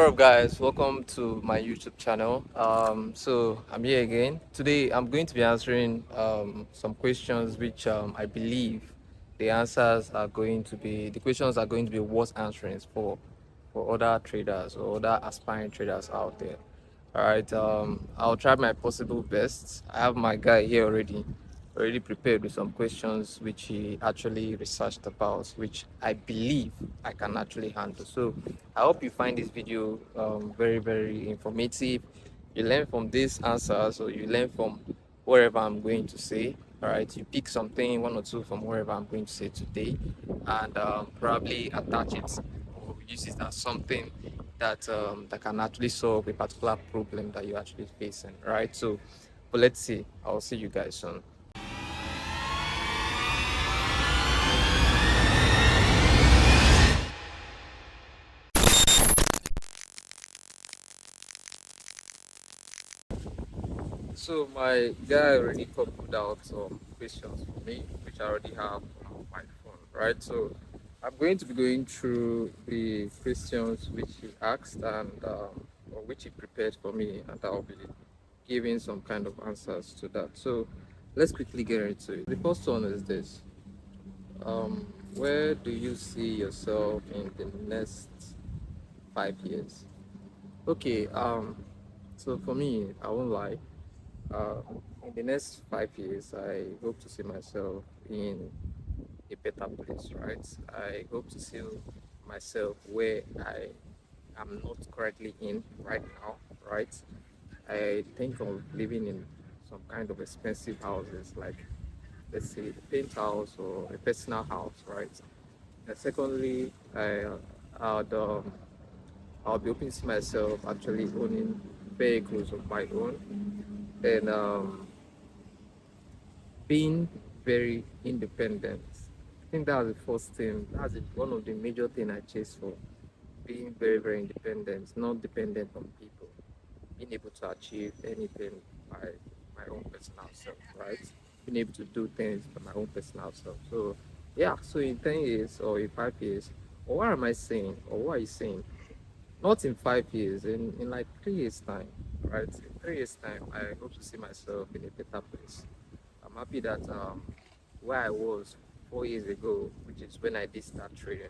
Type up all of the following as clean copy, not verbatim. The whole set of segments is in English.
What up, guys? Welcome to my YouTube channel. So I'm here again. Today I'm going to be answering some questions which I believe the questions are going to be worth answering for other traders or other aspiring traders out there. All right. I'll try my possible best. I have my guy here already prepared with some questions which he actually researched about, which I believe I can actually handle. So I hope you find this video very, very informative. You learn from these answers, or you learn from whatever I'm going to say. All right, you pick something, one or two from wherever I'm going to say today, and probably attach it or use it as something that can actually solve a particular problem that you're actually facing. All right, so but let's see. I'll see you guys soon. So my guy already put out some questions for me, which I already have on my phone, right? So I'm going to be going through the questions which he asked and or which he prepared for me, and I'll be giving some kind of answers to that. So let's quickly get into it. The first one is this: where do you see yourself in the next 5 years? Okay. So for me, I won't lie. Uh, in the next 5 years, I hope to see myself in a better place, right? I hope to see myself where I am not currently in right now, right? I think of living in some kind of expensive houses, like let's say a penthouse or a personal house, right? And secondly, I'll be hoping to see myself actually owning vehicles of my own, and being very independent. I think that's the first thing. One of the major things I chase for. Being very, very independent, not dependent on people. Being able to achieve anything by my own personal self, right? Being able to do things by my own personal self. So, yeah, so in 10 years or in 5 years, or what am I saying? Or what are you saying? Not in 5 years, in like 3 years' time, right? In 3 years' time, I hope to see myself in a better place. I'm happy that where I was 4 years ago, which is when I did start trading,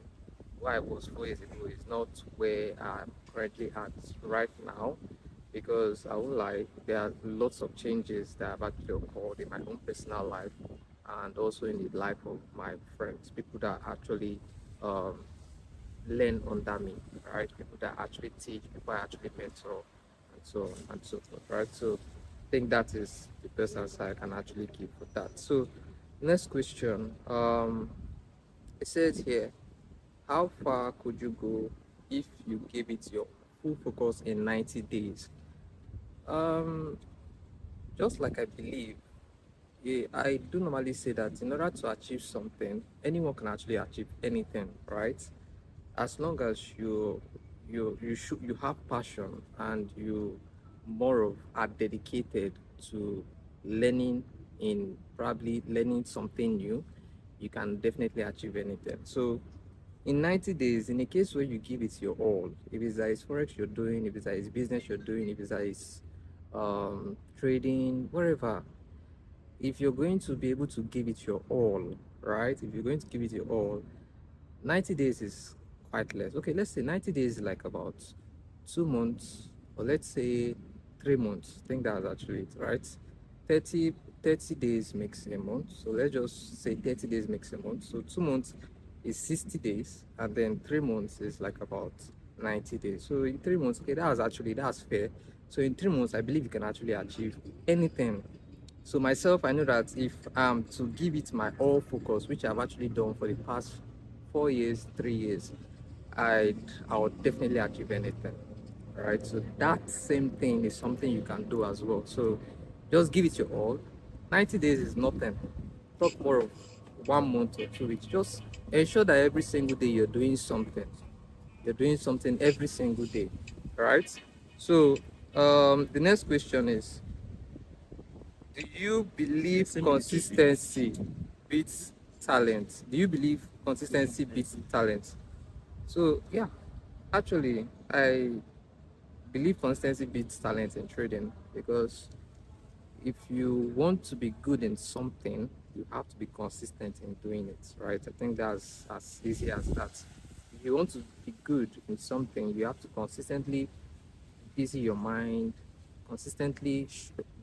where I was 4 years ago is not where I'm currently at right now, because I won't lie, there are lots of changes that have actually occurred in my own personal life and also in the life of my friends, people that actually um, learn under me, right? People that actually teach, people I actually mentor, and so on and so forth, right? So I think that is the best answer I can actually give for that. So next question, it says here, how far could you go if you gave it your full focus in 90 days? Um, just like I believe, yeah, I do normally say that in order to achieve something, anyone can actually achieve anything, right? As long as you have passion and you more of are dedicated to learning, in probably learning something new, you can definitely achieve anything. So in 90 days, in a case where you give it your all, if it's that it's forex you're doing, if it's that it's business you're doing, if it's that it's trading, whatever, if you're going to be able to give it your all, right? If you're going to give it your all, 90 days is quite less. Okay, let's say 90 days is like about 2 months, or let's say 3 months. I think that's actually it, right? 30, 30 days makes a month. So let's just say 30 days makes a month. So 2 months is 60 days, and then 3 months is like about 90 days. So in 3 months, okay, that's fair. So in 3 months, I believe you can actually achieve anything. So myself, I know that if I'm to give it my all focus, which I've actually done for the past 4 years, 3 years, I would definitely achieve anything. All right. So that same thing is something you can do as well. So just give it your all. 90 days is nothing. Talk more of 1 month or 2 weeks. Just ensure that every single day you're doing something. You're doing something every single day. All right. So the next question is, do you believe consistency beats talent? Do you believe consistency beats talent? So yeah, actually, I believe consistency beats talent in trading, because if you want to be good in something, you have to be consistent in doing it, right? I think that's as easy as that. If you want to be good in something, you have to consistently busy your mind, consistently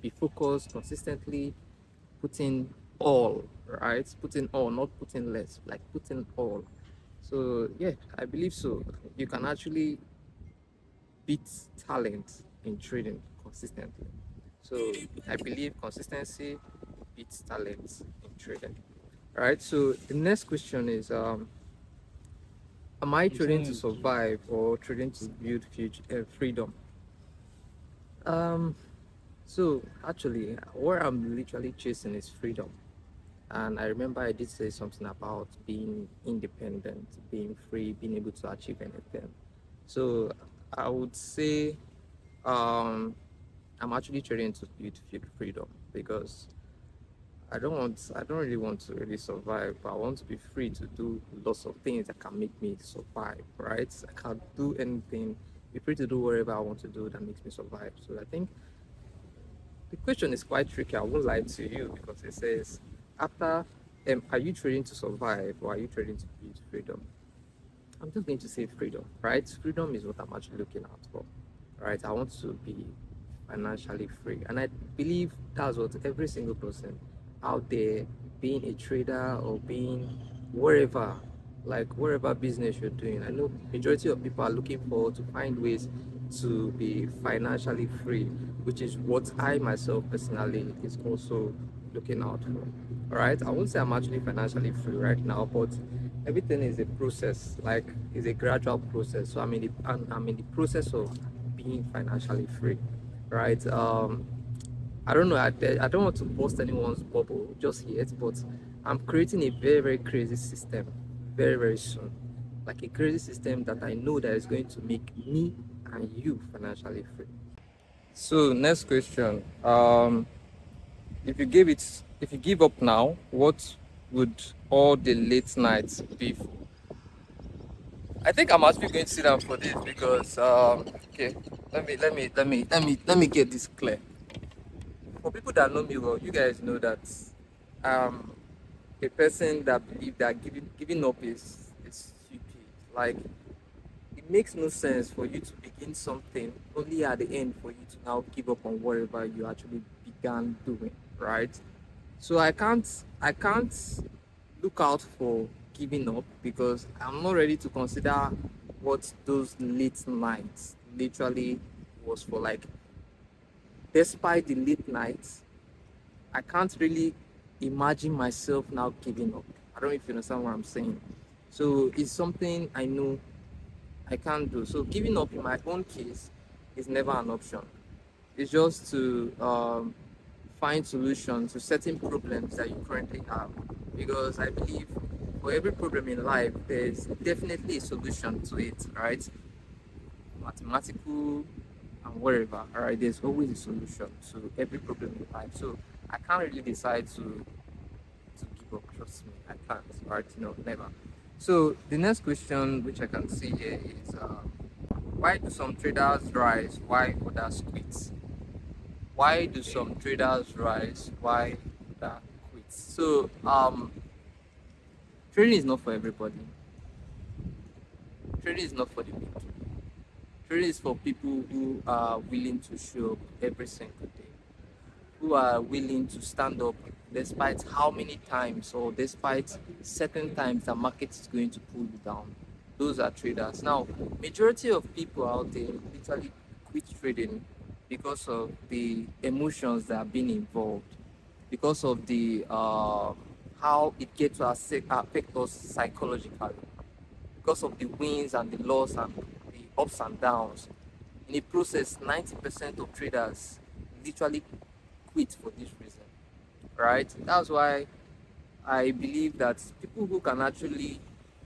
be focused, consistently put in all, right? Put in all, not put in less, like put in all. So yeah, I believe so. You can actually beat talent in trading consistently. So I believe consistency beats talent in trading. All right. So the next question is, am I trading to survive or trading to build future freedom? Um, so actually, what I'm literally chasing is freedom. And I remember I did say something about being independent, being free, being able to achieve anything. So I would say, um, I'm actually trading to build freedom, because I don't really want to really survive, but I want to be free to do lots of things that can make me survive, right? I can't do anything, be free to do whatever I want to do that makes me survive. So I think the question is quite tricky. I won't lie to you, because it says, after, are you trading to survive or are you trading to build freedom? I'm just going to say freedom, right? Freedom is what I'm actually looking out for, right? I want to be financially free, and I believe that's what every single person out there, being a trader or being wherever, like wherever business you're doing. I know majority of people are looking forward to find ways to be financially free, which is what I myself personally is also looking out for. All right, I won't say I'm actually financially free right now, but everything is a process, like it's a gradual process. So I'm in the process of being financially free, right? I don't know. I don't want to burst anyone's bubble just yet, but I'm creating a very, very crazy system very, very soon. Like a crazy system that I know that is going to make me and you financially free. So next question. If you give up now, what would all the late nights be for? I think I'm actually going to sit down for this, because okay, let me get this clear. For people that know me well, you guys know that um a person that believe that giving up is stupid. Like, it makes no sense for you to begin something only at the end for you to now give up on whatever you actually began doing, right? So I can't look out for giving up, because I'm not ready to consider what those late nights literally was for. Like, despite the late nights, I can't really imagine myself now giving up. I don't know if you understand what I'm saying. So it's something I know I can't do. So giving up in my own case is never an option. It's just to find solutions to certain problems that you currently have. Because I believe for every problem in life, there's definitely a solution to it, right? Mathematical and wherever, all right? There's always a solution to every problem in life. So I can't really decide to give up. Trust me, I can't. Right? No, never. So the next question, which I can see here, is why do some traders rise? Why others quit? Why do some traders rise? Why others quit? So trading is not for everybody. Trading is not for the weak. Trading is for people who are willing to show up every single day, who are willing to stand up despite how many times or despite certain times the market is going to pull you down. Those are traders. Now, majority of people out there literally quit trading because of the emotions that are being involved, because of the how it gets to affect us psychologically, because of the wins and the loss and the ups and downs. In the process, 90% of traders literally quit for this reason, right? That's why I believe that people who can actually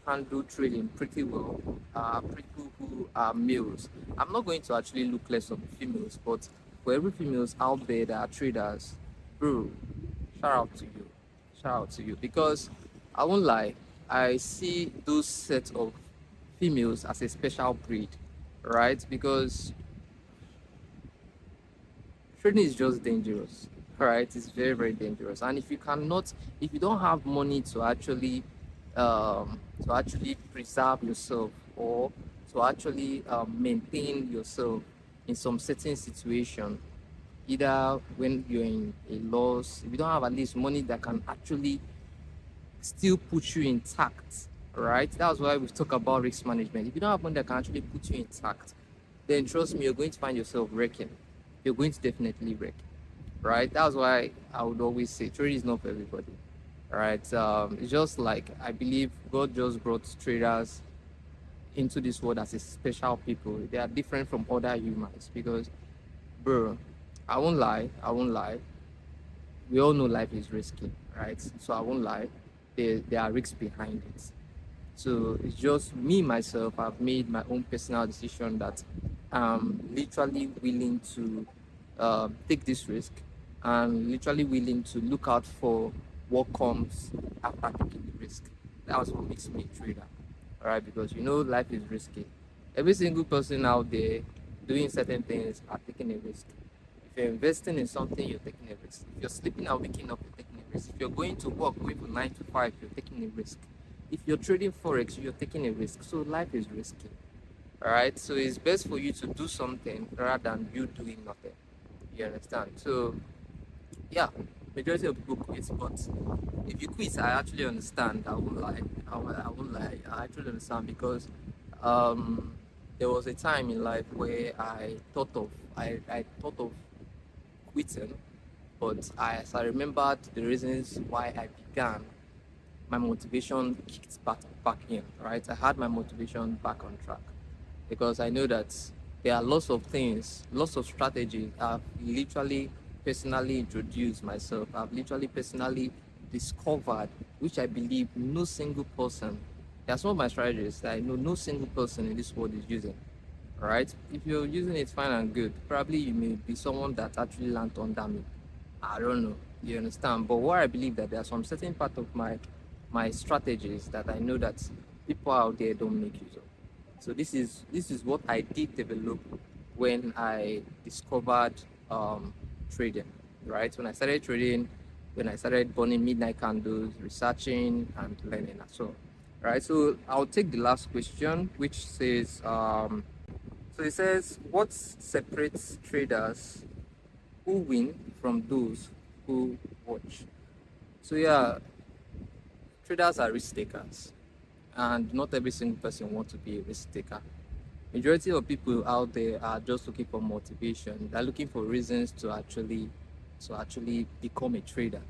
handle trading pretty well are people who are males. I'm not going to actually look less on females, but for every females out there that are traders, bro, shout out to you. Shout out to you. Because I won't lie, I see those set of females as a special breed, right? Because trading is just dangerous. All right, it's very, very dangerous. And if you don't have money to actually preserve yourself, or to actually maintain yourself in some certain situation, either when you're in a loss, if you don't have at least money that can actually still put you intact, right? That's why we've talked about risk management. If you don't have money that can actually put you intact, then trust me, you're going to find yourself wrecking. You're going to definitely wreck, right? That's why I would always say trading is not for everybody, right? It's just like I believe God just brought traders into this world as a special people. They are different from other humans because, bro, I won't lie. We all know life is risky, right? So I won't lie. There are risks behind it. So it's just me myself. I've made my own personal decision that I'm literally willing to take this risk, and literally willing to look out for what comes after taking the risk. That's what makes me a trader. All right, because you know life is risky. Every single person out there doing certain things are taking a risk. If you're investing in something, you're taking a risk. If you're sleeping and waking up, you're taking a risk. If you're going to work, going from 9 to 5, you're taking a risk. If you're trading forex, you're taking a risk. So life is risky. All right, so it's best for you to do something rather than you doing nothing. You understand? So yeah, majority of people quit, but if you quit, I actually understand. I won't lie. I won't lie. I actually understand because um, there was a time in life where I thought of quitting, but as I remembered the reasons why I began, my motivation kicked back in. Right, I had my motivation back on track because I know that there are lots of things, lots of strategies I've literally personally introduced myself. I've literally personally discovered, which I believe no single person, there are some of my strategies that I know no single person in this world is using. All right. If you're using it, fine and good. Probably you may be someone that actually learned under me. I don't know. You understand? But what I believe that there are some certain part of my strategies that I know that people out there don't make use of. So this is what I did develop when I discovered trading. Right? When I started trading, when I started burning midnight candles, researching and learning as well. Right. So I'll take the last question, which says so it says, what separates traders who win from those who watch? So yeah, traders are risk takers, and not every single person wants to be a risk taker. Majority of people out there are just looking for motivation. They're looking for reasons to actually become a trader.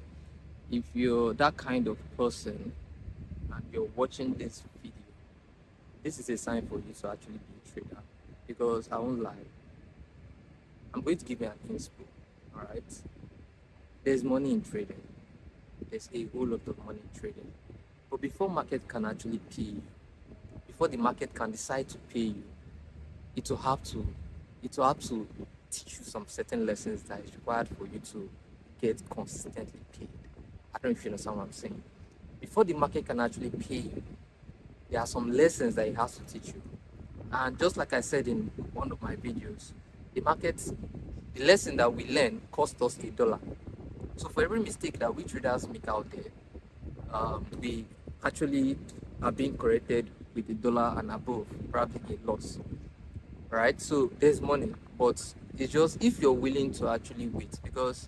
If you're that kind of person and you're watching this video, this is a sign for you to actually be a trader. Because I won't lie, I'm going to give you an inspo. All right, there's money in trading. There's a whole lot of money in trading. But before market can actually pay you, before the market can decide to pay you, it will have to teach you some certain lessons that is required for you to get consistently paid. I don't know if you understand what I'm saying. Before the market can actually pay you, there are some lessons that it has to teach you. And just like I said in one of my videos, the lesson that we learn cost us $1. So for every mistake that we traders make out there, we actually are being corrected with $1 and above, probably a loss. Right? So there's money, but it's just if you're willing to actually wait. Because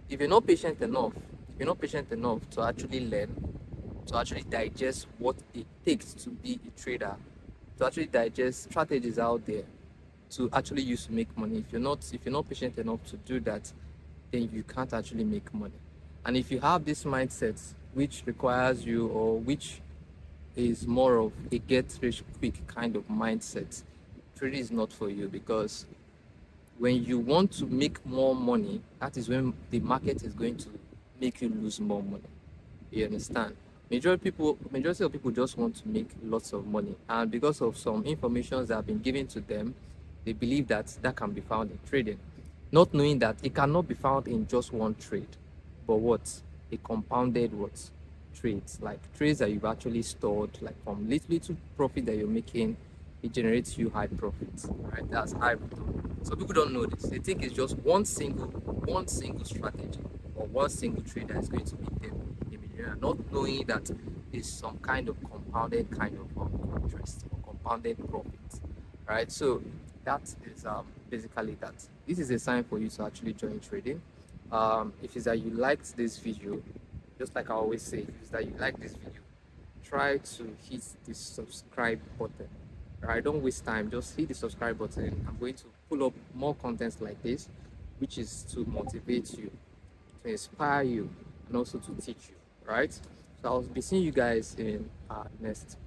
if you're not patient enough, to actually learn, to actually digest what it takes to be a trader, to actually digest strategies out there to actually use to make money. If you're not patient enough to do that, then you can't actually make money. And if you have this mindset which requires you, or which is more of a get rich quick kind of mindset, trading is not for you. Because when you want to make more money, that is when the market is going to make you lose more money. You understand? Majority of people just want to make lots of money, and because of some information that have been given to them, they believe that can be found in trading, not knowing that it cannot be found in just one trade, but what a compounded trades, like trades that you've actually stored, like from little profit that you're making, it generates you high profits, right? That's high return. So people don't know this. They think it's just one single one single strategy or one single trade that is going to make them a millionaire, not knowing that there's some kind of compounded kind of interest or compounded profit, right? So that is basically that. This is a sign for you to actually join trading. If it's that you liked this video, just like I always say, if it's that you like this video, try to hit the subscribe button. Right? Don't waste time. Just hit the subscribe button. I'm going to pull up more contents like this, which is to motivate you, to inspire you, and also to teach you. Right? So I'll be seeing you guys in next